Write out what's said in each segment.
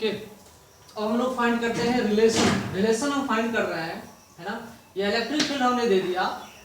Okay, अब हम लोग फाइंड करते हैं रिलेशन हम फाइंड कर रहे हैं, है ना। ये इलेक्ट्रिक फील्ड हमने दे दिया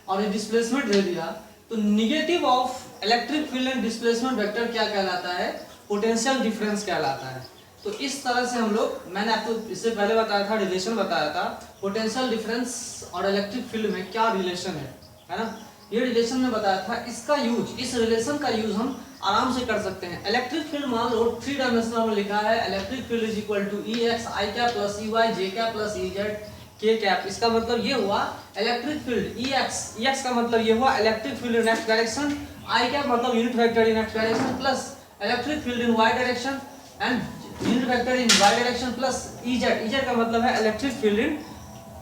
और ये डिस्प्लेसमेंट दे दिया, तो negative of electric field and displacement vector क्या कहलाता है? पोटेंशियल डिफरेंस कहलाता है। तो इस तरह से हम लोग, मैंने आपको इससे पहले बताया था, रिलेशन बताया था पोटेंशियल डिफरेंस और इलेक्ट्रिक फील्ड में क्या रिलेशन है ना। ये रिलेशन में बताया था, इसका यूज, इस रिलेशन का यूज हम आराम से कर सकते हैं। इलेक्ट्रिक फील्ड मान लो 3 डायमेंशनल में लिखा है, electric field is equal to E X I cap plus E Y J cap plus E Z K cap. इसका मतलब ये हुआ इलेक्ट्रिक फील्ड ई एक्स का मतलब ये हुआ electric field in x direction, I cap मतलब unit vector in x direction plus electric field in Y direction and unit vector in Y direction plus E z का मतलब है electric field in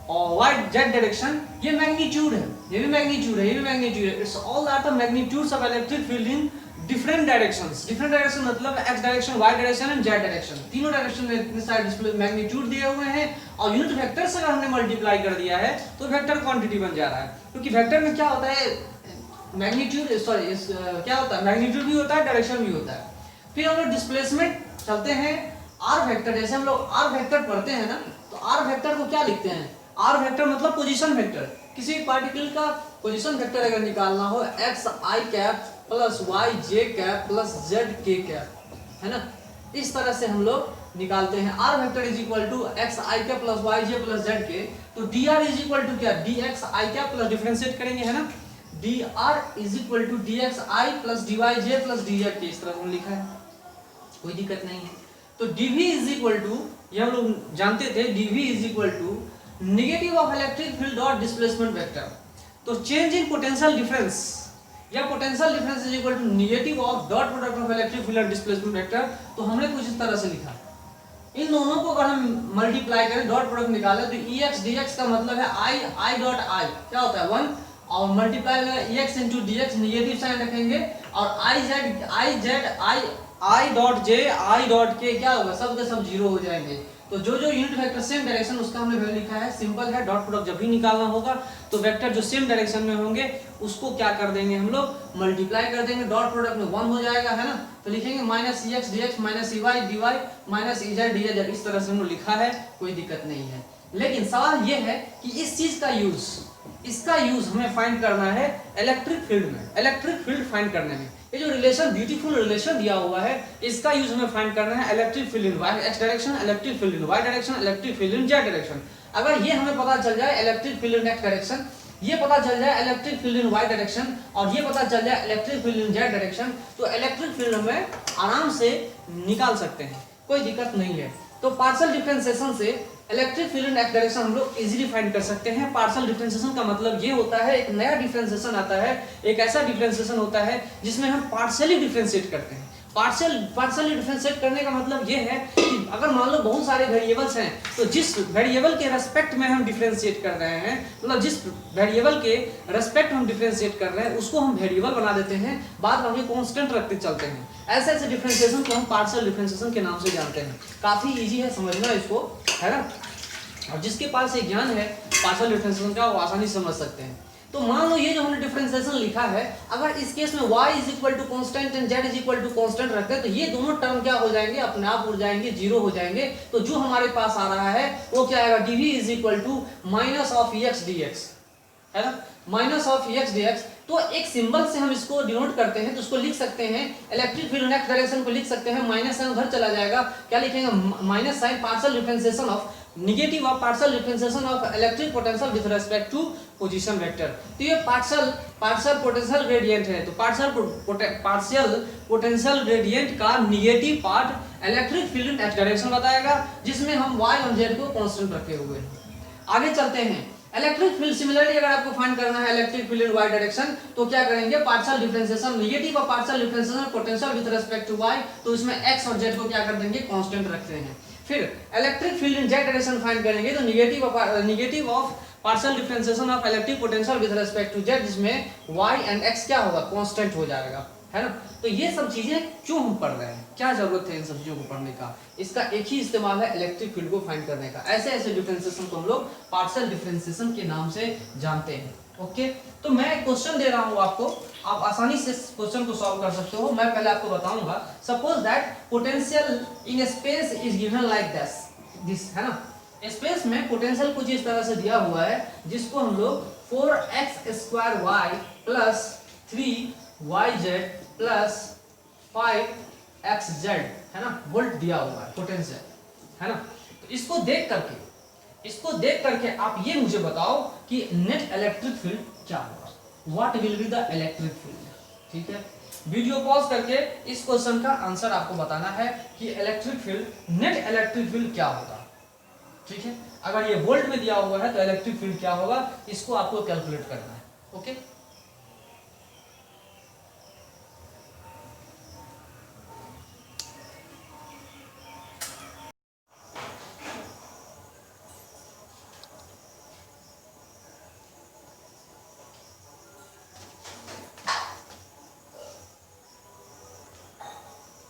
और y z direction. ये magnitude है, ये भी magnitude है, ये भी मैग्नीट्यूड है। It's all are the magnitudes of electric field in different directions. Different direction मतलब x direction, Y direction and Z direction, तीनों डायरेक्शन में इतने सारे डिस्प्ले मैग्नीट्यूड दिए हुए हैं और यूनिट वेक्टर से अगर हमने मल्टीप्लाई कर दिया है तो वेक्टर क्वांटिटी बन जा रहा है। क्योंकि वेक्टर में क्या होता है, मैग्नीट्यूड, सॉरी क्या होता है, मैग्नीट्यूड भी होता है, डायरेक्शन भी होता है। फिर हम लोग डिस्प्लेसमेंट चलते हैं, आर वेक्टर। जैसे हम लोग आर वेक्टर पढ़ते हैं ना, तो आर वेक्टर को क्या लिखते हैं? आर वेक्टर मतलब पोजीशन वेक्टर। किसी पार्टिकल का पोजीशन वेक्टर अगर निकालना हो, X I cap plus Y J cap plus Z K cap, है ना, इस तरह से हम लोग निकालते हैं। R vector is equal to X I cap plus Y J plus Z K. तो D R is equal to क्या? D X I cap plus differentiate करेंगे, है ना, D R is equal to D X I plus D Y J plus D Z K. इस तरह से लिखा है, कोई दिक्कत नहीं है। तो dv इज इक्वल टू, ये हम लोग जानते थे, dv is equal to negative of electric field dot displacement vector. तो चेंज इन पोटेंशियल डिफरेंस या potential difference is equal to negative of dot product of electric field और displacement vector. तो हमने कुछ इस तरह से लिखा, इन दोनों को अगर हम मल्टीप्लाई करें, डॉट प्रोडक्ट निकालें, तो ई एक्स डी एक्स का मतलब है आई डॉट आई क्या होता है 1, और मल्टीप्लाई में E x into d x negative sign रखेंगे, और i z i dot j i dot k क्या होगा, सब के सब जीरो हो जाएंगे। तो जो जो यूनिट वेक्टर सेम डायरेक्शन उसका हमने वैल्यू लिखा है, सिंपल है। डॉट प्रोडक्ट जब भी निकालना होगा तो वेक्टर जो सेम डायरेक्शन में होंगे उसको क्या कर देंगे हम लोग, मल्टीप्लाई कर देंगे, डॉट प्रोडक्ट में 1 हो जाएगा, है ना। तो लिखेंगे minus E x d x minus E y d y minus E z d z. इस तरह से हमने लिखा है, कोई दिक्कत नहीं है। लेकिन सवाल ये है कि इस चीज का यूज, इसका यूज हमें फाइंड करना है इलेक्ट्रिक फील्ड में, इलेक्ट्रिक फील्ड फाइंड करने में। ये जो रिलेशन, ब्यूटीफुल रिलेशन दिया हुआ है, इसका यूज हमें फाइंड करना है electric field in Y X direction, electric field in Y direction, electric field in Z direction. अगर ये हमें पता चल जाए electric field in x direction, ये पता चल जाए electric field in Y direction, और ये पता चल जाए electric field in Z direction, तो इलेक्ट्रिक फील्ड हमें आराम से निकाल सकते हैं, कोई दिक्कत नहीं है। तो पार्शियल डिफरेंशिएशन से electric field in x direction हम लोग इजीली फाइंड कर सकते हैं। पार्शियल डिफरेंशिएशन का मतलब ये होता है, एक नया डिफरेंशिएशन आता है, एक ऐसा डिफरेंशिएशन होता है जिसमें हम पार्शियली डिफरेंशिएट करते हैं। पार्शियली डिफरेंशिएट करने का मतलब ये है कि अगर मान लो बहुत सारे वेरिएबल्स हैं, तो जिस वेरिएबल के रेस्पेक्ट में हम डिफरेंशिएट कर रहे हैं, मतलब जिस वेरिएबल के रेस्पेक्ट हम डिफरेंशिएट कर रहे हैं उसको हम वेरिएबल बना देते हैं, बाद में हम कांस्टेंट रखते चलते हैं। ऐसे ऐसे डिफरेंशिएशन को हम पार्शियल डिफरेंशिएशन के नाम से जानते हैं। काफी इजी है समझना इसको, है ना। और जिसके पास ये ज्ञान है पार्शियल डिफरेंशिएशन का, वो आसानी से समझ सकते हैं। तो मान लो ये जो हमने डिफरेंशिएशन लिखा है, अगर इस केस में y is equal to constant and z is equal to constant रखते हैं, तो ये दोनों टर्म क्या हो जाएंगे, अपने आप उड़ जाएंगे, जीरो हो जाएंगे। तो जो हमारे पास आ रहा है वो क्या आएगा, dv is equal to minus of X dx, है ना, माइनस ऑफ एक्स dx। तो एक सिंबल से हम इसको डिनोट करते हैं, तो उसको लिख सकते हैं electric field in x direction को लिख सकते हैं, माइनस साइन उधर चला जाएगा, क्या लिखेंगे, minus sign partial differentiation of negative of partial differentiation of electric potential with respect to position vector. तो ये पार्शियल पोटेंशियल ग्रेडियंट है, तो पार्शियल पोटेंशियल ग्रेडियंट का negative part electric field in x direction बताएगा, जिसमें हम y और z को कांस्टेंट रखे हुए हैं। आगे चलते हैं, इलेक्ट्रिक फील्ड सिमिलरली अगर आपको फाइंड करना है electric field in Y direction, तो क्या करेंगे, partial differentiation negative of partial differentiation potential with respect to y, तो इसमें x और z को क्या कर देंगे, कांस्टेंट रखते हैं। फिर electric field in Z direction find करेंगे, तो negative of partial differentiation of electric potential with respect to Z, जिसमें y एंड x क्या होगा, कांस्टेंट हो जाएगा, है ना। तो ये सब चीजें क्यों हम पढ़ रहे हैं, क्या जरूरत है इन सब चीजों को पढ़ने का, इसका एक ही इस्तेमाल है इलेक्ट्रिक फील्ड को फाइंड करने का। ऐसे ऐसे डिफरेंशिएशन को हम लोग पार्शियल डिफरेंशिएशन के नाम से जानते हैं। ओके, तो मैं क्वेश्चन दे रहा हूं आपको, आप आसानी से क्वेश्चन को सॉल्व कर सकते हो। मैं पहले आपको बताऊंगा, suppose that potential in space is given like this, है ना। स्पेस में पोटेंशियल कुछ इस तरह से दिया हुआ है, जिसको हम लोग 4x² plus 3yz plus 5xz, है ना, वोल्ट दिया हुआ है पोटेंशियल, है ना। तो इसको देख करके आप ये मुझे बताओ कि नेट इलेक्ट्रिक फील्ड क्या होगा, what will be the electric field. ठीक है, वीडियो पॉज करके इस क्वेश्चन का आंसर आपको बताना है कि electric field, net electric field क्या होगा। ठीक है, अगर ये वोल्ट में दिया हुआ है तो इलेक्ट्रिक फील्ड क्या होगा, इसको आपको कैलकुलेट करना है। ओके,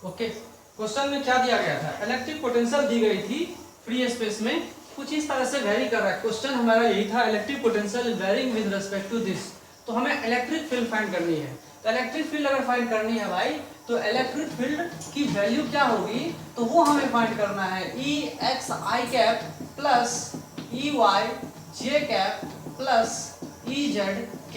ओके, क्वेश्चन में क्या दिया गया था, इलेक्ट्रिक पोटेंशियल दी गई थी फ्री स्पेस में, कुछ इस तरह से वेरी कर रहा है। क्वेश्चन हमारा यही था, electric potential is varying with respect to this. तो हमें इलेक्ट्रिक फील्ड फाइंड करनी है। तो इलेक्ट्रिक फील्ड अगर फाइंड करनी है भाई, तो इलेक्ट्रिक फील्ड की वैल्यू क्या होगी, तो वो हमें फाइंड करना है EXi plus EYj plus EZk,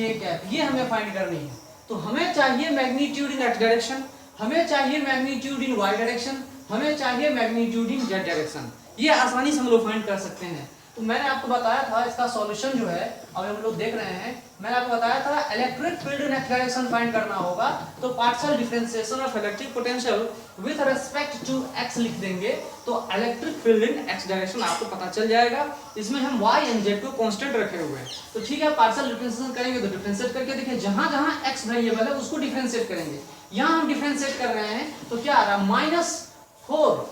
ये हमें फाइंड करनी है। तो हमें चाहिए मैग्नीट्यूड इन एक्स डायरेक्शन, हमें चाहिए मैग्नीट्यूड इन वाई डायरेक्शन, हमें चाहिए मैग्नीट्यूड इन जेड डायरेक्शन। ये आसानी से हम लोग फाइंड कर सकते हैं। तो मैंने आपको बताया था इसका सॉल्यूशन जो है, अब हम लोग देख रहे हैं, मैंने आपको बताया था electric field in x direction find करना होगा, तो partial differentiation of electric potential with respect to X लिख देंगे, तो electric field in x direction आपको पता चल जाएगा। इसमें हम y एंड z को कांस्टेंट रखे हुए हैं। तो ठीक है, पार्शियल डिफरेंशिएशन करेंगे तो डिफरेंशिएट करके देखिए, जहां जहां x वेरिएबल है उसको डिफरेंशिएट करेंगे। यहाँ हम डिफरेंशिएट कर रहे हैं तो क्या आ रहा है, -4,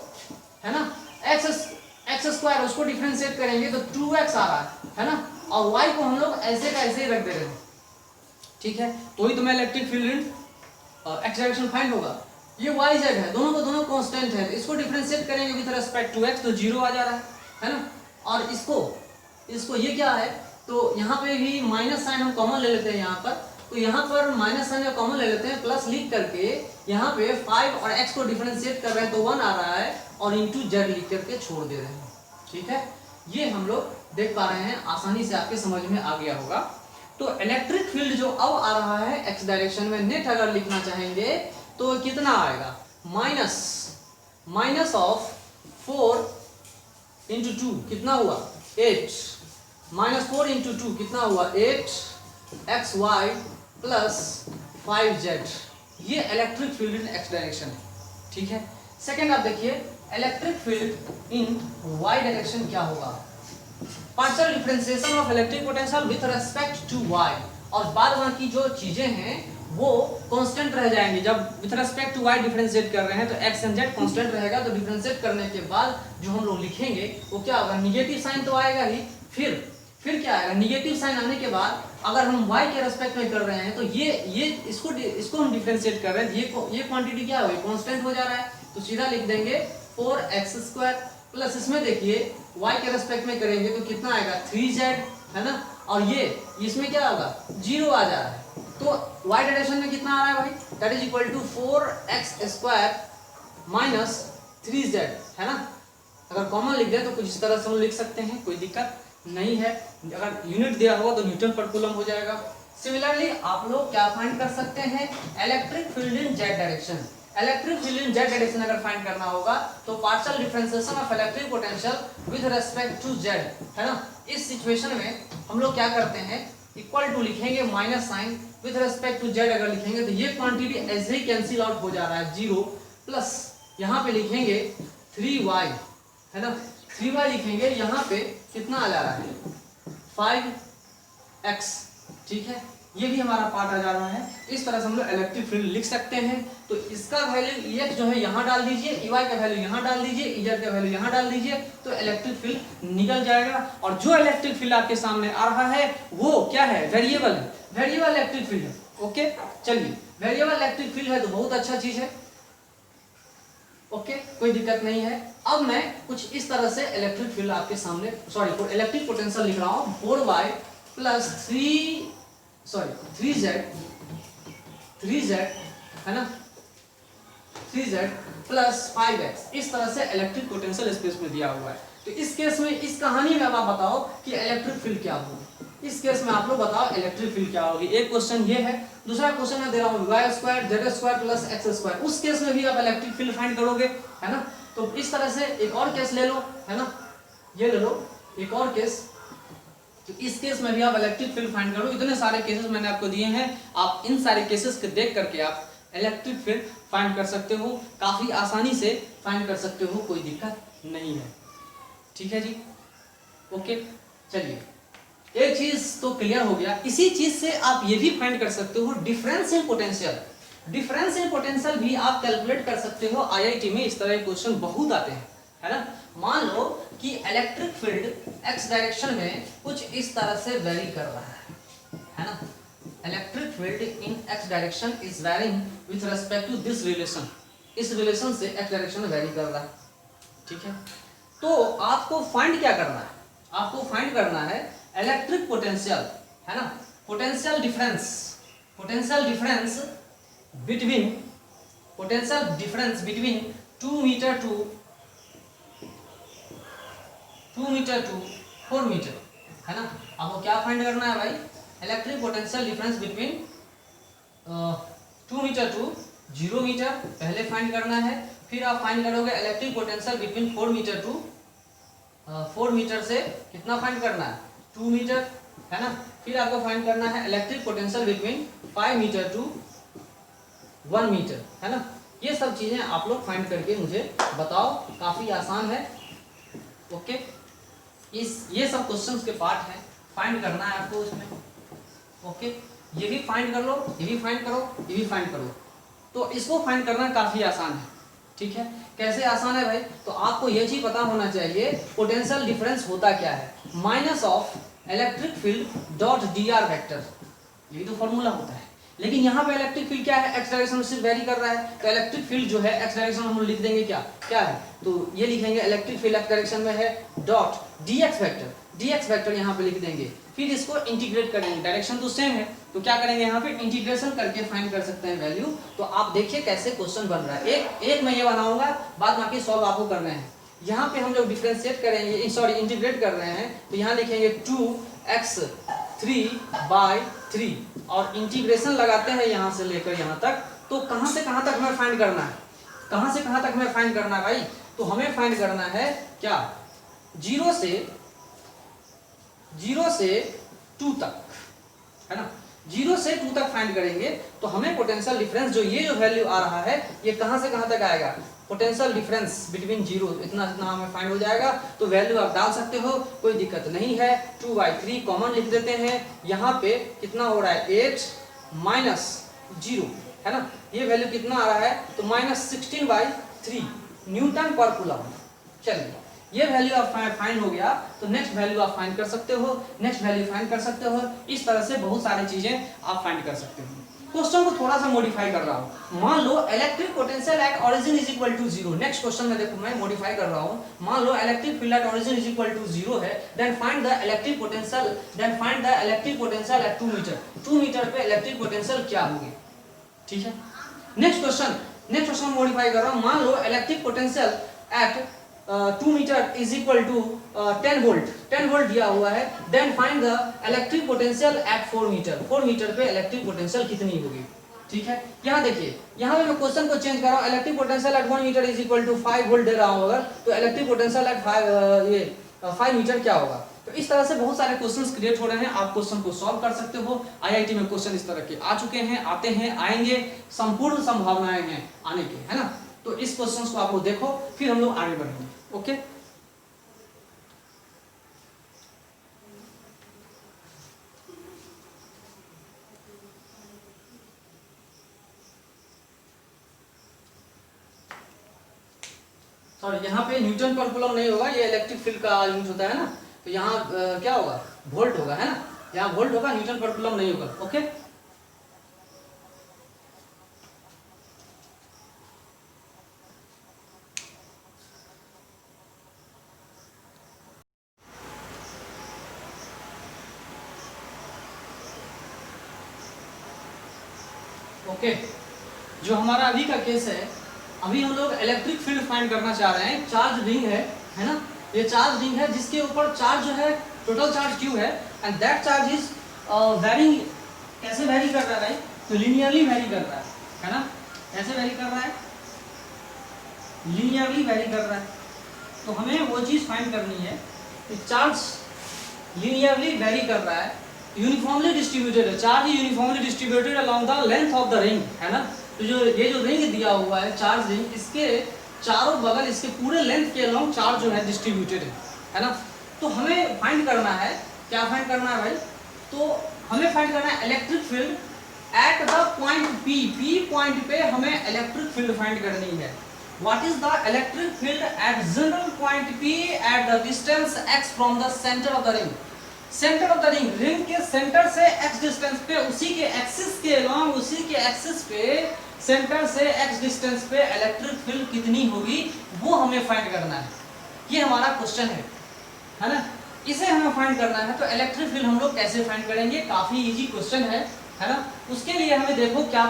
है ना, x² उसको डिफरेंशिएट करेंगे तो 2x आ रहा है ना, और y को हम लोग ऐसे का ऐसे ही रख दे रहे हैं। ठीक है, तो ही तुम्हें electric field in x direction find होगा। ये y z है, दोनों को दोनों कांस्टेंट है, इसको डिफरेंशिएट करेंगे विद रिस्पेक्ट टू x तो 0 आ जा रहा है ना। और इसको ये क्या है, तो यहाँ पे भी माइनस साइन हम कॉमन ले लेते हैं यहाँ पर, तो यहाँ पर माइनस साइन कॉमन ले लेते हैं, प्लस लिख करके यहाँ पे 5 और x को डिफरेंशिएट कर रहे हैं तो 1 आ रहा है, और इंटू जेड लिख करके छोड़ दे रहे हैं। ठीक है, ये हम लोग देख पा रहे हैं, आसानी से आपके समझ में आ गया होगा। तो इलेक्ट्रिक फील्ड जो अब आ रहा है एक्स डायरेक्शन में, नेट अगर लिखना चाहेंगे तो कितना आएगा, माइनस ऑफ 4 इंटू 2 कितना हुआ 8, -4 इंटू 2 कितना हुआ 8xy प्लस 5z, ये electric field in x direction है। ठीक है, सेकेंड आप देखिए, electric field in Y direction क्या होगा, partial differentiation of electric potential with respect to Y, और बाद बाकी जो चीजें हैं वो कांस्टेंट रह जाएंगी। जब with respect to Y differentiate कर रहे हैं तो एक्स एंड जेड कांस्टेंट रहेगा, तो डिफरेंशिएट करने के बाद जो हम लोग लिखेंगे वो क्या होगा, निगेटिव साइन तो आएगा ही, फिर क्या आएगा, निगेटिव साइन आने के बाद अगर हम y के रेस्पेक्ट में कर रहे हैं तो ये इसको हम डिफरेंशिएट कर रहे हैं, ये क्वांटिटी क्या हो गई, कांस्टेंट हो जा रहा है, तो सीधा लिख देंगे 4x² प्लस, इसमें देखिए y के रेस्पेक्ट में करेंगे तो कितना आएगा 3z, है ना, और ये इसमें क्या होगा 0 आ जा रहा है, तो y डायरेक्शन में कितना आ रहा है भाई, that is equal to 4x² minus 3z, है ना। अगर कॉमन लिख दें तो कुछ इस तरह से हम लिख सकते हैं, कोई दिक्कत नहीं है। अगर यूनिट दिया होगा तो न्यूटन पर कूलम हो जाएगा। सिमिलरली आप लोग क्या फाइंड कर सकते हैं, electric field in Z direction. Electric field in Z direction अगर फाइंड करना होगा तो partial differentiation of electric potential with respect to Z, है ना। इस सिचुएशन में हम लोग क्या करते हैं, इक्वल टू लिखेंगे, minus sign with respect to Z अगर लिखेंगे तो ये क्वांटिटी ऐसे ही कैंसिल आउट हो जा रहा है 0, प्लस यहाँ पे लिखेंगे 3y, है ना, 3y लिखेंगे, यहाँ पे कितना आ जा रहा है 5x। ठीक है, ये भी हमारा पार्ट आ जा रहा है। इस तरह से हम लोग इलेक्ट्रिक फील्ड लिख सकते हैं। तो इसका वैल्यू x जो है यहाँ डाल दीजिए, EY का वैल्यू यहाँ डाल दीजिए, EZ का वैल्यू यहाँ डाल दीजिए, तो इलेक्ट्रिक फील्ड निकल जाएगा। और जो इलेक्ट्रिक फील्ड आपके सामने आ रहा है वो क्या है, वेरिएबल इलेक्ट्रिक फील्ड है। ओके चलिए, वेरिएबल इलेक्ट्रिक फील्ड है तो बहुत अच्छा चीज है। ओके कोई दिक्कत नहीं है। अब मैं कुछ इस तरह से इलेक्ट्रिक फील्ड आपके सामने, सॉरी इलेक्ट्रिक पोटेंशियल लिख रहा हूं 4y प्लस 3z है ना, 3z प्लस 5x, इस तरह से इलेक्ट्रिक पोटेंशियल स्पेस में दिया हुआ है। तो इस केस में, इस कहानी में अब आप बताओ कि इलेक्ट्रिक फील्ड क्या होगी। इस केस में आप लोग बताओ इलेक्ट्रिक फील्ड क्या होगी। एक क्वेश्चन ये है, दूसरा क्वेश्चन मैं दे रहा हूँ y² z² प्लस x²। उस केस में भी आप इलेक्ट्रिक फील्ड फाइंड करोगे, है ना। तो इस तरह से एक और केस ले लो, है ना, ये ले लो एक और केस। तो इस केस में भी आप इलेक्ट्रिक फील्ड फाइंड करो। इतने सारे केसेस मैंने आपको दिए हैं, आप इन सारे केसेस को देख करके आप इलेक्ट्रिक फील्ड फाइंड कर सकते हो, काफी आसानी से फाइंड कर सकते हो, कोई दिक्कत नहीं है। ठीक है जी, ओके चलिए, एक चीज तो क्लियर हो गया। इसी चीज से आप ये भी फाइंड कर सकते हो difference in potential. Difference in potential भी आप कैलकुलेट कर सकते हो। आईआईटी में इस तरह के क्वेश्चन बहुत आते हैं, है ना। मान लो कि इलेक्ट्रिक फील्ड एक्स डायरेक्शन में कुछ इस तरह से वेरी कर रहा है ना। Electric field in x direction is varying with respect to this relation. इस रिलेशन से एक्स डायरेक्शन में वेरी कर रहा है, ठीक है। तो आपको फाइंड क्या करना है, आपको फाइंड करना है इलेक्ट्रिक पोटेंशियल, है ना, potential difference between 2 metre to 4 metre, है ना। आपको क्या फाइंड करना है भाई, electric potential difference between 2 metre to 0 metre पहले फाइंड करना है। फिर आप फाइंड करोगे electric potential between 4 metre to 4 metre से कितना फाइंड करना है, 2 मीटर, है ना। फिर आपको फाइंड करना है electric potential between 5 metre to 1 metre, है ना। ये सब चीजें आप लोग फाइंड करके मुझे बताओ, काफी आसान है। ओके, ये सब क्वेश्चंस के पार्ट हैं, फाइंड करना है आपको इसमें। ओके, ये भी फाइंड कर लो, ये भी फाइंड करो, ये भी फाइंड करो। तो इसको फाइंड करना काफी आसान है, ठीक है। कैसे आसान है भाई, तो आपको ये चीज पता होना चाहिए पोटेंशियल डिफरेंस होता क्या है, minus of electric field dot dr vector, यही तो फॉर्मूला होता है। लेकिन यहाँ पे इलेक्ट्रिक फील्ड क्या है, एक्स डायरेक्शन में सिर्फ वेरी कर रहा है, तो इलेक्ट्रिक फील्ड जो है एक्स डायरेक्शन में हम लिख देंगे क्या क्या है, तो ये लिखेंगे इलेक्ट्रिक फील्ड एक्स डायरेक्शन में है डॉट dx वेक्टर यहाँ पे लिख देंगे। फिर इसको इंटीग्रेट करेंगे, डायरेक्शन तो सेम है, तो क्या करेंगे यहाँ पे इंटीग्रेशन करके फाइंड कर सकते हैं वैल्यू। तो आप देखिए कैसे क्वेश्चन बन रहा है, एक मैं ये बनाऊंगा, बाद बाकी सॉल्व आपको करने हैं। यहाँ पे हम लोग डिफरेंशिएट करेंगे, सॉरी इंटीग्रेट कर रहे हैं, तो यहाँ लिखेंगे 2x3/3 और इंटीग्रेशन लगाते हैं यहाँ से लेकर यहाँ तक। तो कहाँ से कहाँ तक हमें फाइंड करना है, कहाँ से कहाँ तक हमें फाइंड करना है भाई, तो हमें फाइंड करना है क्या, 0 से 2 तक, है ना। 0 से 2 तक फाइंड करेंगे तो हमें पोटेंशियल डिफरेंस जो ये जो वैल्यू आ रहा है ये कहां से कहां तक आएगा, पोटेंशियल डिफरेंस बिटवीन 0 इतना हमें फाइंड हो जाएगा। तो वैल्यू आप डाल सकते हो, कोई दिक्कत नहीं है। 2/3 कॉमन लिख देते हैं, यहाँ पे कितना हो रहा है 8 माइनस 0, है ना। ये वैल्यू कितना आ रहा है, तो -16/3 न्यूटन पर कूलम। चलिए ये वैल्यू आप फाइंड हो गया, तो नेक्स्ट वैल्यू आप फाइंड कर सकते हो, नेक्स्ट वैल्यू फाइंड कर सकते हो। इस तरह से बहुत सारी चीजें आप फाइंड कर सकते हो। क्वेश्चन को थोड़ा सा मॉडिफाई कर रहा हूं, मान लो electric potential at origin is equal to 0। Next question में देखो मैं मॉडिफाई कर रहा हूं, मान लो electric field at origin is equal to 0 है, then find the electric potential at 2 metre. 2 metre पे इलेक्ट्रिक पोटेंशियल क्या होगी, ठीक है। नेक्स्ट क्वेश्चन मॉडिफाई कर रहा हूं, मान लो electric potential at 2 metre is equal to 10 volt दिया हुआ है, then find the electric potential at 4 metre. 4 metre पे इलेक्ट्रिक पोटेंशियल कितनी होगी, ठीक है। यहाँ देखिए, यहाँ पे मैं क्वेश्चन को चेंज कर रहा हूँ, electric potential at 1 metre is equal to 5 volt दे रहा हूँ अगर, तो इलेक्ट्रिक पोटेंशियल एट 5 मीटर क्या होगा। तो इस तरह से बहुत सारे क्वेश्चंस क्रिएट हो रहे हैं, आप क्वेश्चन को सॉल्व कर सकते हो। आईआईटी में क्वेश्चन इस तरह के आ चुके हैं, आते हैं, आएंगे, संपूर्ण संभावनाएं हैं आने की, है ना। तो इस क्वेश्चंस को आप लोग देखो, फिर हम लोग आगे बढ़ेंगे। ओके, सॉरी यहाँ पे न्यूटन पर कूलम नहीं होगा, ये इलेक्ट्रिक फील्ड का यूनिट होता है ना, तो यहाँ क्या होगा, वोल्ट होगा, है ना। यहाँ वोल्ट होगा, न्यूटन पर कूलम नहीं होगा। ओके, ओके, जो हमारा अभी का केस है, अभी हम लोग इलेक्ट्रिक फील्ड फाइंड करना चाह रहे हैं। चार्ज रिंग है ना, ये चार्ज रिंग है जिसके ऊपर चार्ज जो है, टोटल चार्ज Q है, and that charge is varying. कैसे वेरी कर रहा है भाई? तो लीनियरली वेरी कर रहा है ना। कैसे वेरी कर रहा है? लीनियरली वेरी कर रहा है। तो हमें वो चीज फाइंड करनी है कि चार्ज लीनियरली वेरी कर रहा है, यूनिफॉर्मली डिस्ट्रीब्यूटेड है, charge uniformly distributed along the length of the ring, है ना। तो जो ये जो रिंग दिया हुआ है चार्ज रिंग, इसके चारों बगल, इसके पूरे लेंथ के अलोंग चार्ज जो है डिस्ट्रीब्यूटेड है ना। तो हमें फाइंड करना है, क्या फाइंड करना है भाई? तो हमें फाइंड करना है electric field at the point P point पे हमें इलेक्ट्रिक फील्ड फाइंड करनी है। What is the electric field at general point P at the distance x from the center of the ring? Centre of the ring, ring के centre से x distance पे, उसी के axis के along, उसी के एक्सिस पे, सेंटर से x डिस्टेंस पे इलेक्ट्रिक फील्ड कितनी होगी वो हमें फाइंड करना है। ये हमारा क्वेश्चन है ना। इसे हमें फाइंड करना है। तो इलेक्ट्रिक फील्ड हम लोग कैसे फाइंड करेंगे? काफी इजी क्वेश्चन है ना। उसके लिए हमें देखो क्या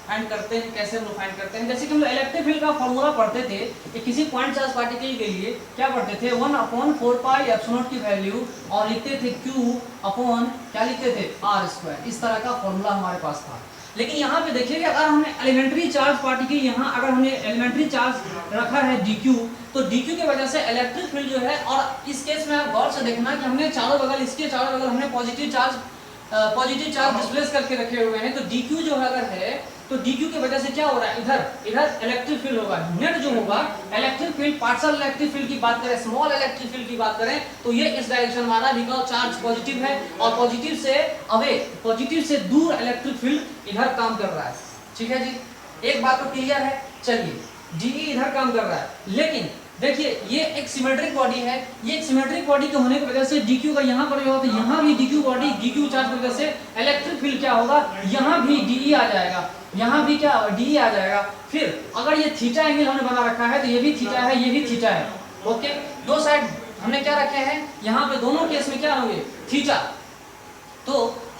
फाइंड करते हैं, कैसे हम लोग फाइंड करते हैं। जैसे कि हम लोग इलेक्ट्रिक फील्ड का फॉर्मूला पढ़ते थे कि किसी पॉइंट चार्ज पार्टिकल के लिए क्या पढ़ते थे, 1/4πε0 की वैल्यू, और लिखते थे Q अपॉन क्या लिखते थे, r²। इस तरह का फॉर्मूला हमारे पास था। लेकिन यहाँ पे देखिए कि अगर हमने एलिमेंट्री चार्ज पार्टिकल, यहाँ अगर हमने एलिमेंट्री चार्ज रखा है dq, तो dq की वजह से इलेक्ट्रिक फील्ड जो है, और इस केस में आप गौर से देखना कि हमने चारों बगल, इसके चारों बगल हमने पॉजिटिव चार्ज डिस्प्लेस करके रखे हुए हैं। तो dq जो अगर है, तो dq की वजह से क्या हो रहा है, इधर इलेक्ट्रिक फील्ड होगा। नेट जो होगा electric field, partial electric field की बात करें, स्मॉल इलेक्ट्रिक फील्ड की बात करें, तो ये इस डायरेक्शन में आ रहा है, बिकॉज़ चार्ज पॉजिटिव है, और पॉजिटिव से अवे, पॉजिटिव से दूर इलेक्ट्रिक फील्ड इधर काम कर रहा है। ठीक है जी, एक बात तो क्लियर है। चलिए, dE इधर काम कर रहा है, लेकिन देखिए ये एक सिमेट्रिक बॉडी है। ये एक सिमेट्रिक बॉडी के होने की वजह से dq का यहाँ पर होगा, तो यहाँ भी dq बॉडी, dq चार्ज की वजह से इलेक्ट्रिक फील्ड क्या होगा, यहाँ भी dE आ जाएगा, यहाँ भी क्या dE आ जाएगा। फिर अगर ये थीटा एंगल हमने बना रखा है, तो ये भी थीटा है, ये भी थीटा है। ओके, दो साइड हमने क्या रखे हैं, यहाँ पे दोनों केस में क्या होंगे, थीटा। तो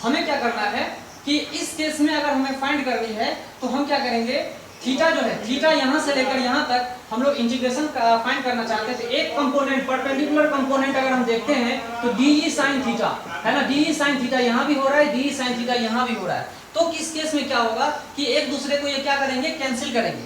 हमें क्या करना है कि इस केस में अगर हमें फाइंड करनी है, तो हम क्या करेंगे, थीटा जो है, थीटा यहाँ से लेकर यहाँ तक हम लोग इंटीग्रेशन फाइंड करना चाहते हैं। तो एक कंपोनेंट, परपेंडिकुलर कंपोनेंट अगर हम देखते हैं, तो dE sin थीटा है ना, dE sin थीटा यहाँ भी हो रहा है, dE sin थीटा यहाँ भी हो रहा है। तो इस केस में क्या होगा कि एक दूसरे को ये क्या करेंगे, कैंसिल करेंगे।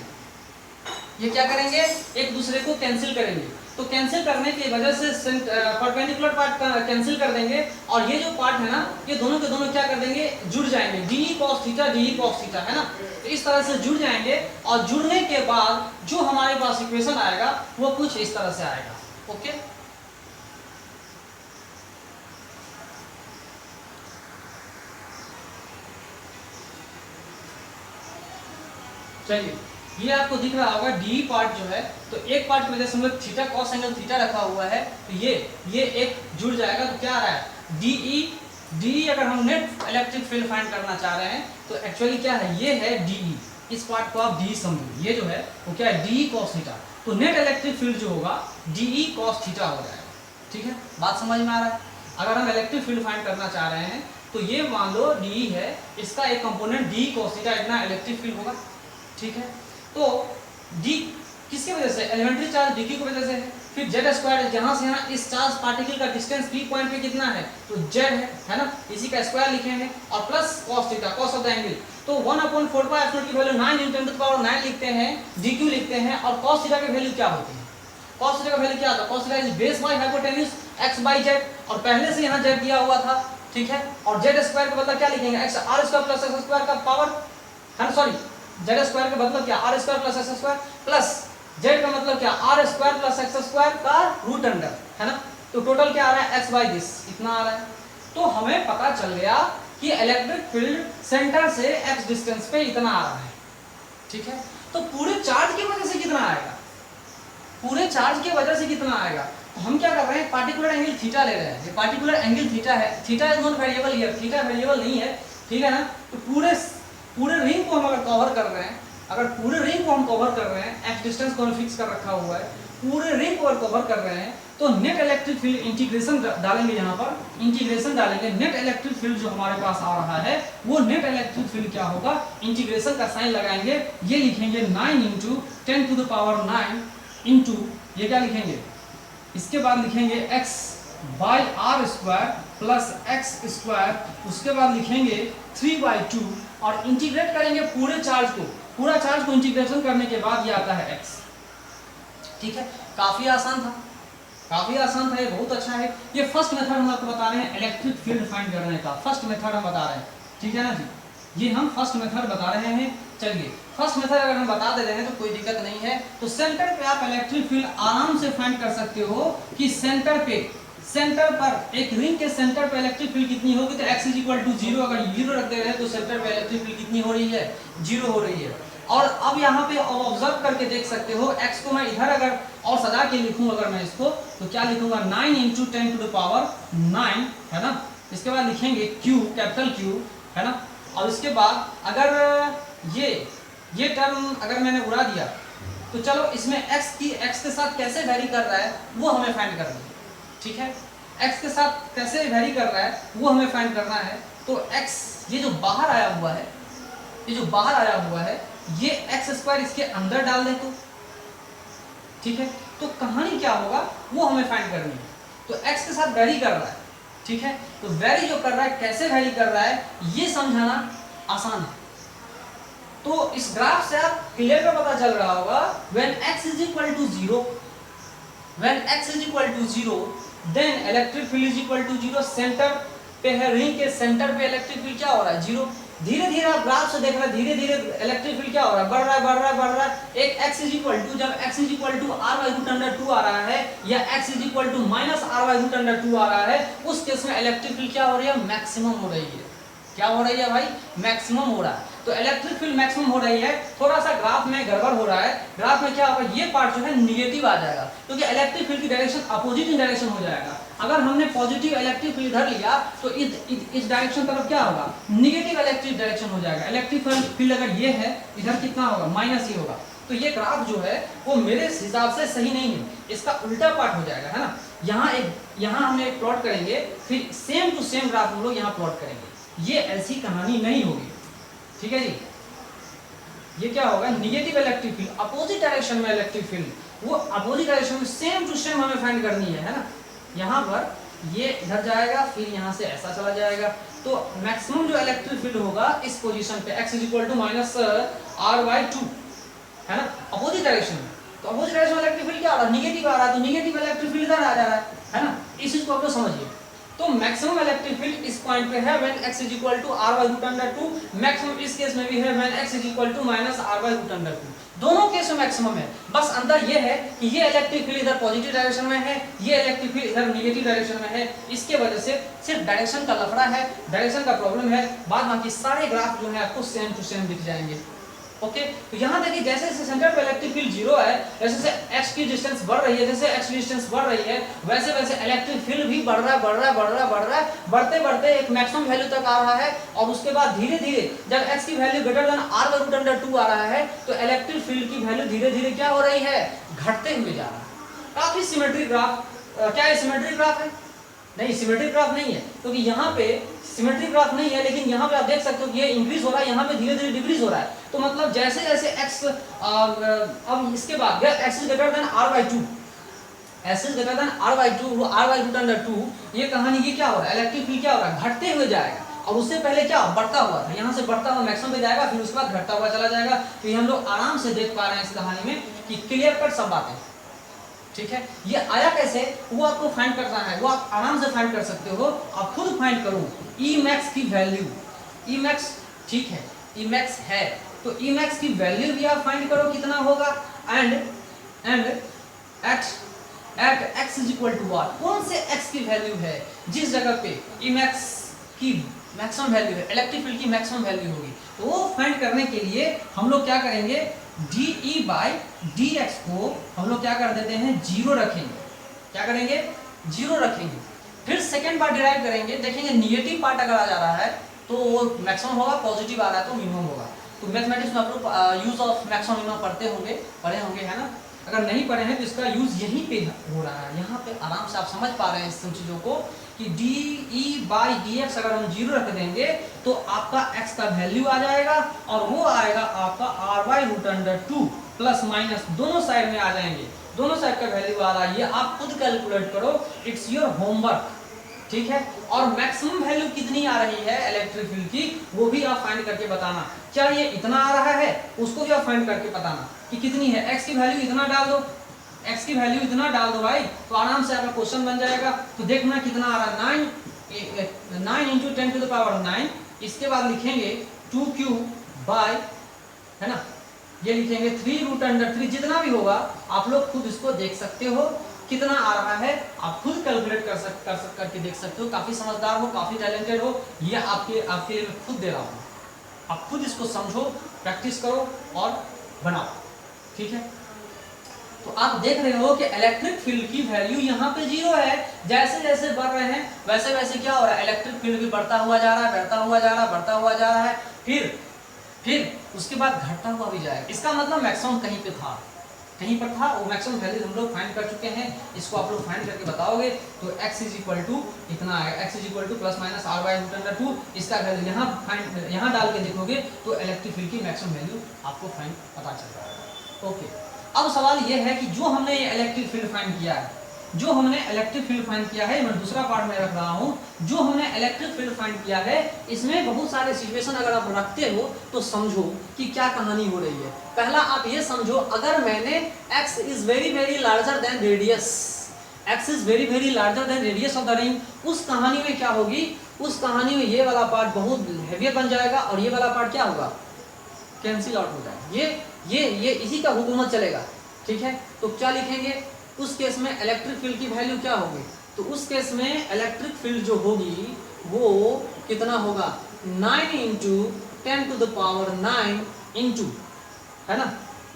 ये क्या करेंगे, एक दूसरे को कैंसिल करेंगे। तो कैंसिल करने की वजह से परपेंडिकुलर पार्ट कैंसिल कर देंगे, और ये जो पार्ट है ना, ये दोनों के दोनों क्या कर देंगे, जुड़ जाएंगे। dE cos theta, dE cos theta, है ना। तो इस तरह से जुड़ जाएंगे, और जुड़ने के बाद जो हमारे पास इक्वेशन आएगा वो कुछ इस तरह से आएगा। ओके, चलिए, ये आपको दिख रहा होगा dE पार्ट जो है, तो एक पार्ट की वजह से हम लोग थीटा cos एंगल थीटा रखा हुआ है, तो ये एक जुड़ जाएगा। तो क्या आ रहा है, dE अगर हम नेट इलेक्ट्रिक फील्ड फाइंड करना चाह रहे हैं, तो एक्चुअली क्या है, ये है dE। इस पार्ट को आप dE समझो, ये जो है वो क्या है, dE cos थीटा। तो नेट इलेक्ट्रिक फील्ड जो होगा dE cos थीटा हो जाएगा। ठीक है, बात समझ में आ रहा है। अगर हम इलेक्ट्रिक फील्ड फाइंड करना चाह रहे हैं, तो ये मान लो dE है, इसका एक कंपोनेंट dE cos थीटा, इतना इलेक्ट्रिक फील्ड होगा। ठीक है, तो d किसकी वजह से, एलिमेंट्री चार्ज dq की वजह से है। फिर z², जहां से यहाँ इस चार्ज पार्टिकल का डिस्टेंस p पॉइंट पे कितना है, तो z है ना, इसी का स्क्वायर लिखेंगे, और plus cos theta, cos of the angle. तो 1/4πε0 की वैल्यू 9 × 10⁹ लिखते हैं, dq लिखते हैं, और cos थीटा की वैल्यू क्या होती है, cos थीटा का वैल्यू क्या आता है, cos theta is base by hypotenuse x/z, और पहले से यहाँ z दिया हुआ था। ठीक है, और z² का मतलब क्या लिखेंगे, r² + x² का पावर है ना, सॉरी, z² का मतलब क्या, r² + x² प्लस z का मतलब क्या, r² + x² का रूट अंडर, है ना। तो टोटल क्या आ रहा है, x/this, इतना आ रहा है। तो हमें पता चल गया कि इलेक्ट्रिक फील्ड सेंटर से x डिस्टेंस पे इतना आ रहा है। ठीक है, तो पूरे चार्ज की वजह से कितना आएगा, पूरे चार्ज की वजह से कितना आएगा। तो हम क्या कर रहे हैं, पार्टिकुलर एंगल थीटा ले रहे हैं। ये पार्टिकुलर एंगल थीटा है, theta is non variable here, theta variable नहीं है। ठीक है ना, तो पूरे रिंग को हम अगर कवर कर रहे हैं, अगर पूरे रिंग को हम कवर कर रहे हैं, x डिस्टेंस को हम फिक्स कर रखा हुआ है, पूरे रिंग को अगर कवर कर रहे हैं, तो नेट इलेक्ट्रिक फील्ड इंटीग्रेशन डालेंगे, यहाँ पर इंटीग्रेशन डालेंगे, नेट इलेक्ट्रिक फील्ड जो हमारे पास आ रहा है वो नेट इलेक्ट्रिक फील्ड क्या होगा, इंटीग्रेशन का साइन लगाएंगे, ये लिखेंगे 9 into 10 to the power 9 into ये क्या लिखेंगे, इसके बाद लिखेंगे x by R square plus X square, उसके बाद लिखेंगे 3/2 और इंटीग्रेट करेंगे पूरे चार्ज को, पूरा चार्ज को इंटीग्रेशन करने के बाद ये आता है x। ठीक है, काफी आसान था, काफी आसान था, ये बहुत अच्छा है। ये फर्स्ट मेथड हम आपको बता रहे हैं इलेक्ट्रिक फील्ड फाइंड करने का, फर्स्ट मेथड हम बता रहे हैं, ठीक है ना जी, ये हम फर्स्ट मेथड बता रहे हैं। चलिए फर्स्ट मेथड अगर हम बता दे रहे हैं तो कोई दिक्कत नहीं है। तो सेंटर पे आप इलेक्ट्रिक फील्ड आराम से फाइंड कर सकते हो कि सेंटर पर एक रिंग के सेंटर पे इलेक्ट्रिक फील्ड कितनी होगी, तो x = 0, अगर 0 रख दे रहे हैं तो सेंटर पे इलेक्ट्रिक फील्ड कितनी हो रही है, 0 हो रही है। और अब यहाँ पे ऑब्जर्व करके देख सकते हो, x को मैं इधर अगर और सजा के लिखूं अगर मैं इसको, तो क्या लिखूंगा 9 इंटू 10 टू द पावर 9, है ना। इसके बाद लिखेंगे Q, कैपिटल Q, है ना। और इसके बाद अगर ये टर्म अगर मैंने उड़ा दिया तो चलो इसमें x के साथ कैसे वेरी कर रहा है वो हमें फाइंड करना है, ठीक है। x के साथ कैसे वेरी कर रहा है वो हमें फाइंड करना है। तो x ये जो बाहर आया हुआ है, ये x² इसके अंदर डाल दे तो, ठीक है। तो कहानी क्या होगा वो हमें फाइंड करनी है। तो x के साथ वेरी कर रहा है, ठीक है। तो वेरी जो कर रहा है, कैसे वेरी कर रहा है ये समझाना आसान है। तो इस ग्राफ से आप क्लियर का पता चल रहा होगा, when x = 0 then electric field = 0, centre पे है, रिंग के सेंटर पे इलेक्ट्रिक फील्ड क्या हो रहा है, 0। धीरे धीरे आप ग्राफ से देख रहे हैं, धीरे धीरे इलेक्ट्रिक फील्ड क्या हो रहा है, बढ़ रहा है। एक x जब x r/√2 आ रहा है या x -r/√2 आ रहा है, उस केस में इलेक्ट्रिक फील्ड क्या हो रही है, मैक्सिमम हो रही है। क्या हो रही है भाई, मैक्सिमम हो रहा है। तो इलेक्ट्रिक फील्ड मैक्सिमम हो रही है। थोड़ा सा ग्राफ में गड़बड़ हो रहा है, ग्राफ में क्या होगा, ये पार्ट जो है निगेटिव आ जाएगा, क्योंकि इलेक्ट्रिक फील्ड की डायरेक्शन अपोजिट इन डायरेक्शन हो जाएगा। अगर हमने पॉजिटिव इलेक्ट्रिक फील्ड इधर लिया तो इस डायरेक्शन तरफ क्या होगा, निगेटिव इलेक्ट्रिक डायरेक्शन हो जाएगा। इलेक्ट्रिक फील्ड अगर ये है, इधर कितना होगा, माइनस ही होगा। तो ये ग्राफ जो है वो मेरे हिसाब से सही नहीं है, इसका उल्टा पार्ट हो जाएगा, है ना। यहाँ हम एक प्लॉट करेंगे, फिर सेम टू सेम ग्राफ हम लोग यहाँ प्लॉट करेंगे। ये ऐसी कहानी नहीं होगी, ठीक है जी। ये क्या होगा, negative electric field, opposite direction में इलेक्ट्रिक फील्ड, वो अपोजिट डायरेक्शन में सेम टू सेम हमें फाइंड करनी है ना। यहाँ पर ये इधर जाएगा, फिर यहाँ से ऐसा चला जाएगा। तो मैक्सिमम जो इलेक्ट्रिक फील्ड होगा इस पोजीशन पे x = -r/2, है ना, अपोजिट डायरेक्शन में। तो अपोजिट डायरेक्शन में इलेक्ट्रिक फील्ड क्या आ रहा है, निगेटिव आ रहा है, तो निगेटिव इलेक्ट्रिक फील्ड इधर आ जा रहा है ना। इस चीज को आप लोग समझिए। तो मैक्सिमम इलेक्ट्रिक फील्ड इस पॉइंट पे है when x = r/√2, मैक्सिमम इस केस में भी है when x = -r/√2। दोनों केस में मैक्सिमम है, बस अंतर ये है कि ये इलेक्ट्रिक फील्ड इधर पॉजिटिव डायरेक्शन में है, ये इलेक्ट्रिक फील्ड इधर नेगेटिव डायरेक्शन में है। इसके वजह से सिर्फ डायरेक्शन का लफड़ा है, डायरेक्शन का प्रॉब्लम है, बाद बाकी सारे ग्राफ जो है आपको सेम टू सेम दिख जाएंगे। ओके, तो यहाँ देखिए जैसे जैसे सेंटर पे इलेक्ट्रिक फील्ड 0 है, जैसे जैसे x की डिस्टेंस बढ़ रही है, जैसे x की डिस्टेंस बढ़ रही है, वैसे वैसे इलेक्ट्रिक फील्ड भी बढ़ रहा है, बढ़ते बढ़ते एक मैक्सिमम वैल्यू तक आ रहा है। और उसके बाद धीरे धीरे जब x की वैल्यू ग्रेटर देन r/√2 आ रहा है, तो इलेक्ट्रिक फील्ड की वैल्यू धीरे धीरे क्या हो रही है, घटते हुए जा रहा है। काफी सिमेट्रिक ग्राफ। क्या ये सिमेट्रिक ग्राफ है? नहीं, सिमेट्रिक ग्राफ नहीं है, क्योंकि यहाँ पे सिमेट्रिक ग्राफ नहीं है, लेकिन यहाँ पे आप देख सकते हो कि ये इंक्रीज हो रहा है, यहाँ पे धीरे धीरे डिक्रीज हो रहा है। तो मतलब जैसे जैसे x अब इसके बाद x > r/2, x > r/√2, ये कहानी की क्या हो रहा है, इलेक्ट्रिक फील्ड क्या हो रहा है, घटते हुए जाएगा। और उससे पहले क्या बढ़ता हुआ था, यहाँ से बढ़ता हुआ मैक्सिमम पे जाएगा, फिर उसके बाद घटता हुआ चला जाएगा। तो ये हम लोग आराम से देख पा रहे हैं इस कहानी में कि क्लियर कट सब बातें, ठीक है। ये आया कैसे वो आपको फाइंड करना है, वो आप आराम से फाइंड कर सकते हो। आप खुद फाइंड करो Emax की वैल्यू, Emax ठीक है, Emax है, तो Emax की वैल्यू भी आप फाइंड करो कितना होगा। एंड एट x = what, कौन से x की वैल्यू है जिस जगह पे Emax की मैक्सिमम वैल्यू है, इलेक्ट्रिक फील्ड की मैक्सिमम वैल्यू होगी। तो वो फाइंड करने के लिए हम लोग क्या करेंगे, dE/dx को हम लोग क्या कर देते हैं, 0 रखेंगे। क्या करेंगे, 0 रखेंगे। फिर सेकेंड पार्ट डिराइव करेंगे, देखेंगे निगेटिव पार्ट अगर आ जा रहा है तो वो मैक्सिमम होगा, पॉजिटिव आ रहा है तो मिनिमम होगा। तो मैथमेटिक्स में आप लोग यूज ऑफ मैक्सिमम मिनिमम पढ़े होंगे, है ना। अगर नहीं पढ़े हैं तो इसका यूज यहीं पे हो रहा है, यहाँ पे आराम से आप समझ पा रहे हैं इस चीजों को कि D E by D x अगर हम 0 रख देंगे तो आपका x का वैल्यू आ जाएगा और वो आएगा आपका r by root under 2 plus minus दोनों साइड में आ जाएंगे, दोनों साइड का वैल्यू आ रहा है, ये आप खुद कैलकुलेट करो, इट्स योर होमवर्क, ठीक है। और मैक्सिमम वैल्यू कितनी आ रही है इलेक्ट्रिक फील्ड की वो भी आप फाइंड करके बताना, क्या ये इतना आ रहा है उसको भी आप फाइंड करके बताना कि कितनी है, x की वैल्यू इतना डाल दो, x की वैल्यू इतना डाल दो भाई, तो आराम से आपका क्वेश्चन बन जाएगा। तो देखना कितना आ रहा है, 9 इंटू 10 टू द पावर 9, इसके बाद लिखेंगे 2q बाय, है ना, ये लिखेंगे 3 रूट अंडर 3, जितना भी होगा आप लोग खुद इसको देख सकते हो कितना आ रहा है, आप खुद कैलकुलेट करके देख सकते हो, काफी समझदार हो, काफी टैलेंटेड हो, ये आपके लिए खुद दे रहा हूँ, आप खुद इसको समझो, प्रैक्टिस करो और बनाओ, ठीक है। तो आप देख रहे हो कि इलेक्ट्रिक फील्ड की वैल्यू यहाँ पे 0 है, जैसे जैसे बढ़ रहे हैं वैसे वैसे क्या हो रहा है, इलेक्ट्रिक फील्ड भी बढ़ता हुआ जा रहा है, बढ़ता हुआ जा रहा है, बढ़ता हुआ जा रहा है, फिर उसके बाद घटता हुआ भी जाएगा। इसका मतलब मैक्सिमम कहीं पे था, कहीं पर था, वो मैक्सिमम वैल्यू हम लोग फाइंड कर चुके हैं, इसको आप लोग फाइंड करके बताओगे तो x इज इक्वल टू इतना आएगा, x is equal to plus minus r by root under 2, इसका वैल्यू यहाँ डाल के देखोगे तो इलेक्ट्रिक फील्ड की मैक्सिमम वैल्यू आपको फाइंड पता चल जाएगा। ओके, अब सवाल ये है कि जो हमने ये इलेक्ट्रिक फील्ड फाइंड किया है, जो हमने इलेक्ट्रिक फील्ड फाइंड किया है, मैं दूसरा पार्ट में रख रहा हूँ, जो हमने इलेक्ट्रिक फील्ड फाइंड किया है इसमें बहुत सारे सिचुएशन अगर आप रखते हो तो समझो कि क्या कहानी हो रही है। पहला आप ये समझो, अगर मैंने x is very very larger than radius, x is very very larger than radius of the ring, उस कहानी में क्या होगी, उस कहानी में ये वाला पार्ट बहुत हेवी बन जाएगा और ये वाला पार्ट क्या होगा, कैंसिल आउट हो जाएगा, ये इसी का हुकूमत चलेगा, ठीक है। तो क्या लिखेंगे, उस केस में इलेक्ट्रिक फील्ड की वैल्यू क्या होगी, तो उस केस में इलेक्ट्रिक फील्ड जो होगी वो कितना होगा, 9 into 10 to the power 9 into, है ना,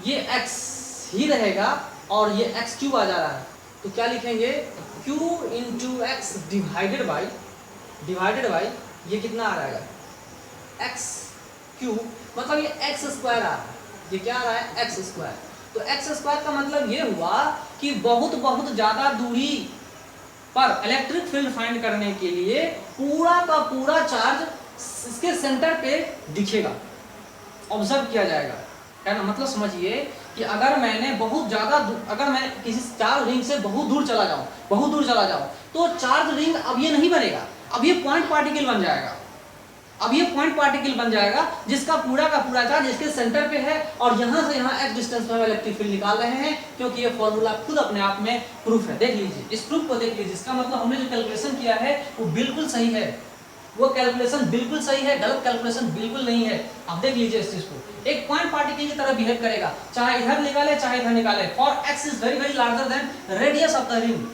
ये x ही रहेगा और ये x क्यूब आ जा रहा है, तो क्या लिखेंगे q into x divided by ये कितना आ जाएगा x क्यूब, मतलब ये x स्क्वायर आ रहा है, ये क्या आ रहा है x स्क्वायर, तो x स्क्वायर का मतलब ये हुआ कि बहुत बहुत ज्यादा दूरी पर इलेक्ट्रिक फील्ड फाइंड करने के लिए पूरा का पूरा चार्ज इसके सेंटर पे दिखेगा, ऑब्जर्व किया जाएगा, है ना। मतलब समझिए कि अगर मैंने बहुत ज्यादा अगर मैं किसी चार्ज रिंग से बहुत दूर चला जाऊं तो चार्ज रिंग अब ये नहीं बनेगा, अब ये पॉइंट पार्टिकल बन जाएगा, अब ये पॉइंट पार्टिकल बन जाएगा जिसका पूरा का पूरा चार्ज इसके सेंटर पे है और यहां से यहां x डिस्टेंस में इलेक्ट्रिक फील्ड निकाल रहे हैं, क्योंकि ये फॉर्मूला खुद अपने आप में प्रूफ है। देख लीजिए, इस प्रूफ को देख लीजिए, इसका मतलब हमने जो कैलकुलेशन किया है वो बिल्कुल सही है, वो कैलकुलेशन बिल्कुल सही है, गलत कैलकुलेशन बिल्कुल नहीं है। आप देख लीजिए इस चीज को, एक पॉइंट पार्टिकल की तरह बिहेव करेगा, चाहे इधर निकाले चाहे इधर निकाले, for x is very very larger than radius of the ring,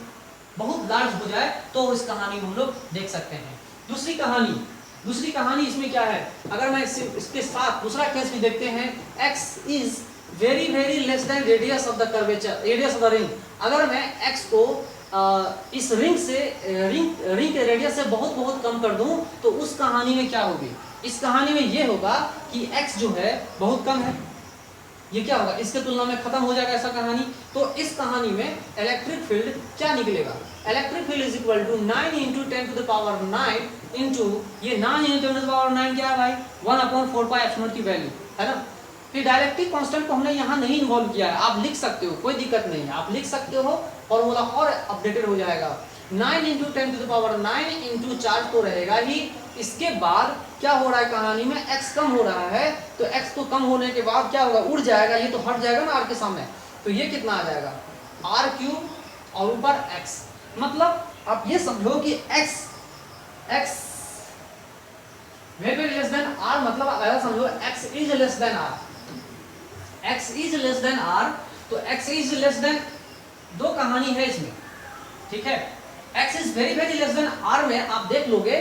बहुत लार्ज हो जाए तो इस कहानी में हम लोग देख सकते हैं। दूसरी कहानी इसमें क्या है, अगर मैं इसके साथ दूसरा केस भी देखते हैं, x is very very less than radius of the curvature, radius of the ring, अगर मैं x को इस रिंग के रेडियस से बहुत बहुत कम कर दूं तो उस कहानी में क्या होगी, इस कहानी में ये होगा कि x जो है बहुत कम है, ये क्या होगा इसके तुलना में खत्म हो जाएगा ऐसा कहानी। तो इस कहानी में इलेक्ट्रिक फील्ड क्या निकलेगा, electric field is equal to 9 into 10 to the power 9 into ये 9 इंटू 10 टू द पावर 9 क्या है भाई, 1/4 पाई एप्सिलॉन की वैल्यू, है ना। फिर डायरेक्टिव कांस्टेंट को हमने यहाँ नहीं इन्वॉल्व किया है, आप लिख सकते हो, कोई दिक्कत नहीं है, आप लिख सकते हो, फॉर्मूला और अपडेटेड हो जाएगा। 9 into 10 to the power 9 into charge तो रहेगा ही, इसके बाद क्या हो रहा है कहानी में, x कम हो रहा है, तो x को कम होने के बाद क्या होगा, उड़ जाएगा, ये तो हट जाएगा ना r के सामने, तो ये कितना आ जाएगा r क्यूब और ऊपर x, मतलब आप ये समझो कि x very less than r, मतलब अगर समझो x is less than r, x is less than r, तो x इज लेस देन, दो कहानी है इसमें, ठीक है। x is very very less than r में आप देख लोगे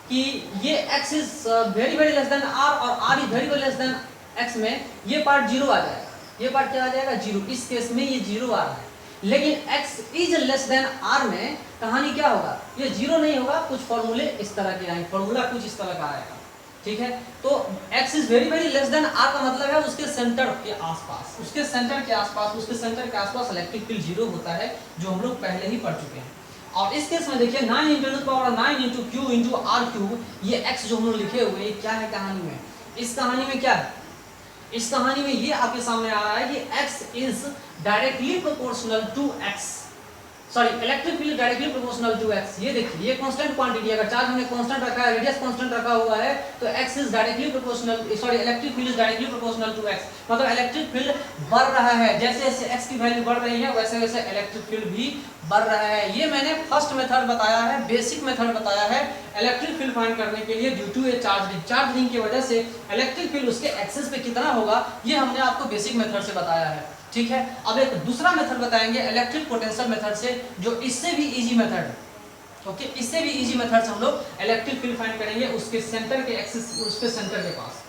कि ये x is very very less than r और r is very very less than x में ये पार्ट 0 आ जाएगा, ये पार्ट क्या आ जाएगा 0, इस केस में ये 0 आ रहा है, लेकिन x is less than r में कहानी क्या होगा, ये 0 नहीं होगा, कुछ फॉर्मूले इस तरह के आएंगे, फॉर्मूला कुछ इस तरह का आएगा, ठीक है। तो x is very very less than r का मतलब है उसके सेंटर के आसपास, उसके सेंटर के आसपास, उसके सेंटर के आसपास इलेक्ट्रिक फील्ड 0 होता है, जो हम लोग पहले ही पढ़ चुके हैं। और इस केस में देखिए 9 × 10⁻9 × q × r3, ये x जो हम लोग लिखे हुए हैं क्या है कहानी में, इस कहानी में क्या है, इस कहानी में ये आपके सामने आ रहा है कि x is directly proportional to x, sorry electric field directly proportional to x। ये देखिए ये कांस्टेंट क्वांटिटी, अगर चार्ज हमने कांस्टेंट रखा है, रेडियस कांस्टेंट रखा हुआ है, तो x is directly proportional, sorry electric field is directly proportional to x, मतलब इलेक्ट्रिक फील्ड बढ़ रहा है, जैसे जैसे x की वैल्यू बढ़ रही है वैसे वैसे इलेक्ट्रिक फील्ड भी बढ़ रहा है। ये मैंने फर्स्ट मेथड बताया है, बेसिक मेथड बताया है इलेक्ट्रिक फील्ड फाइंड करने के लिए due to a charge ring की वजह से इलेक्ट्रिक फील्ड उसके एक्सिस पे कितना होगा, ये हमने आपको बेसिक मेथड से बताया है, ठीक है। अब एक दूसरा मेथड बताएंगे इलेक्ट्रिक पोटेंशियल मेथड से, जो इससे भी इजी मेथड है, ओके। इससे भी इजी मेथड से हम लोग इलेक्ट्रिक फील्ड फाइंड करेंगे उसके सेंटर के एक्सिस, उसके सेंटर के पास।